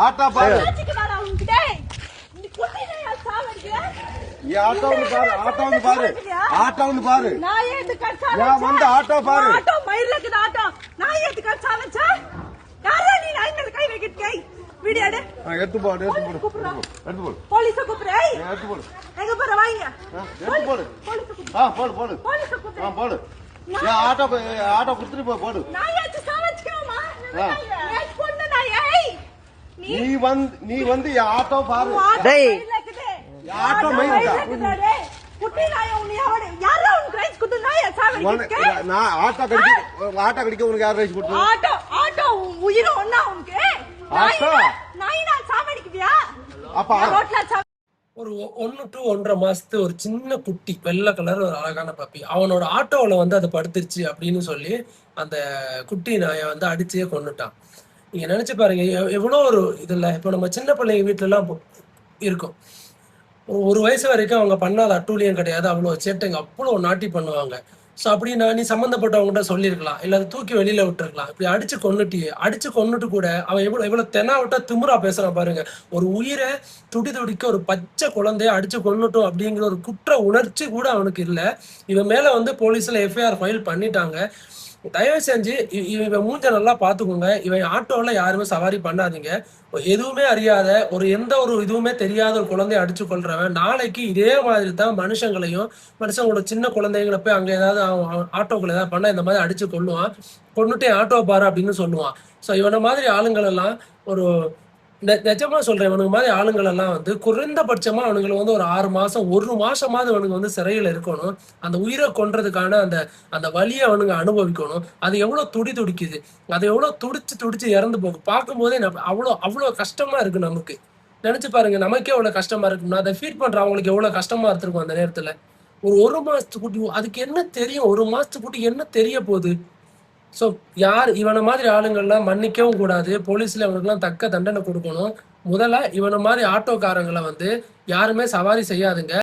Auto பாரு எடுத்து போடு போலீஸ் கூப்பிடு எங்க போற வாங்க போடு போடு போடு போடு ஆட்டோ ஆட்டோ குடுத்துட்டு போடு நீ வந்து ஆட்டோ பாரு ஆட்டோ ஆட்டோ கடிக்க உனக்கு யார் ரைஸ் கொடுத்து ஒரு 1 to 1.5 மாசத்து ஒரு சின்ன குட்டி வெள்ளை கலர் ஒரு அழகான பப்பி அவனோட ஆட்டோவில் வந்து அதை படுத்துருச்சு அப்படின்னு சொல்லி அந்த குட்டி நாயை வந்து அடிச்சே கொண்டுட்டான். நீங்க நினைச்சு பாருங்க எவ்வளோ ஒரு இதுல இப்போ நம்ம சின்ன பிள்ளைங்க வீட்டுல எல்லாம் இருக்கும். ஒரு வயசு வரைக்கும் அவங்க பண்ணாத அட்டூழியம் கிடையாது, அவ்வளோ சேட்டைங்க அவ்வளோ நாட்டி பண்ணுவாங்க. ஸோ அப்படி நீ சம்மந்தப்பட்டவங்ககிட்ட சொல்லியிருக்கலாம், இல்லை அதை தூக்கி வெளியில விட்டுருக்கலாம். இப்படி அடிச்சு கொண்டுட்டு கூட அவன் எவ்வளவு தெனாவிட்டா திமுறா பேசுறான் பாருங்க. ஒரு உயிரை துடிக்க ஒரு பச்சை குழந்தைய அடிச்சு கொண்டுட்டோம் அப்படிங்கிற ஒரு குற்ற உணர்ச்சி கூட அவனுக்கு இல்லை. இவன் மேல வந்து போலீஸ்ல எஃப்ஐஆர் ஃபைல் பண்ணிட்டாங்க. தயவு செஞ்சு இவன் மூஞ்ச நல்லா பாத்துக்கோங்க. இவன் ஆட்டோல யாருமே சவாரி பண்ணாதீங்க. எதுவுமே அறியாத எந்த ஒரு இதுவுமே தெரியாத ஒரு குழந்தைய அடிச்சு கொள்றவன் நாளைக்கு இதே மாதிரி தான் மனுஷங்களோட சின்ன குழந்தைங்களை போய் அங்க ஏதாவது ஆட்டோக்கள் ஏதாவது பண்ணா இந்த மாதிரி அடிச்சு கொள்ளுவான். கொண்டுட்டே ஆட்டோ பாரு அப்படின்னு சொல்லுவான். ஸோ இவனை மாதிரி ஆளுங்கள் எல்லாம் நிஜமா சொல்றேன், இவனுக்கு மாதிரி ஆளுங்கள் எல்லாம் வந்து குறைந்தபட்சமா அவனுங்களை வந்து ஒரு 6 மாசம் 1 மாசமாவது அவனுக்கு வந்து சிறையில இருக்கணும். அந்த உயிரை கொன்றதுக்கான அந்த வலியை அவனுங்க அனுபவிக்கணும். அது எவ்வளவு துடிக்குது, அது எவ்வளவு துடிச்சு இறந்து போகும். பார்க்கும் போதே அவ்வளோ கஷ்டமா இருக்கு நமக்கு. நினைச்சு பாருங்க, நமக்கே எவ்வளவு கஷ்டமா இருக்கும்னா அதை ஃபீட் பண்ற அவங்களுக்கு எவ்வளவு கஷ்டமா இருந்திருக்கும் அந்த நேரத்துல. ஒரு மாசத்துக்குட்டி அதுக்கு என்ன தெரியும்? 1 மாசத்துக்குட்டி என்ன தெரிய போகுது? ஸோ இவனை மாதிரி ஆளுங்கள்லாம் மன்னிக்கவும் கூடாது. போலீஸ்ல இவனுக்குலாம் தக்க தண்டனை கொடுக்கணும். முதல்ல இவனை மாதிரி ஆட்டோக்காரங்களை வந்து யாருமே சவாரி செய்யாதுங்க.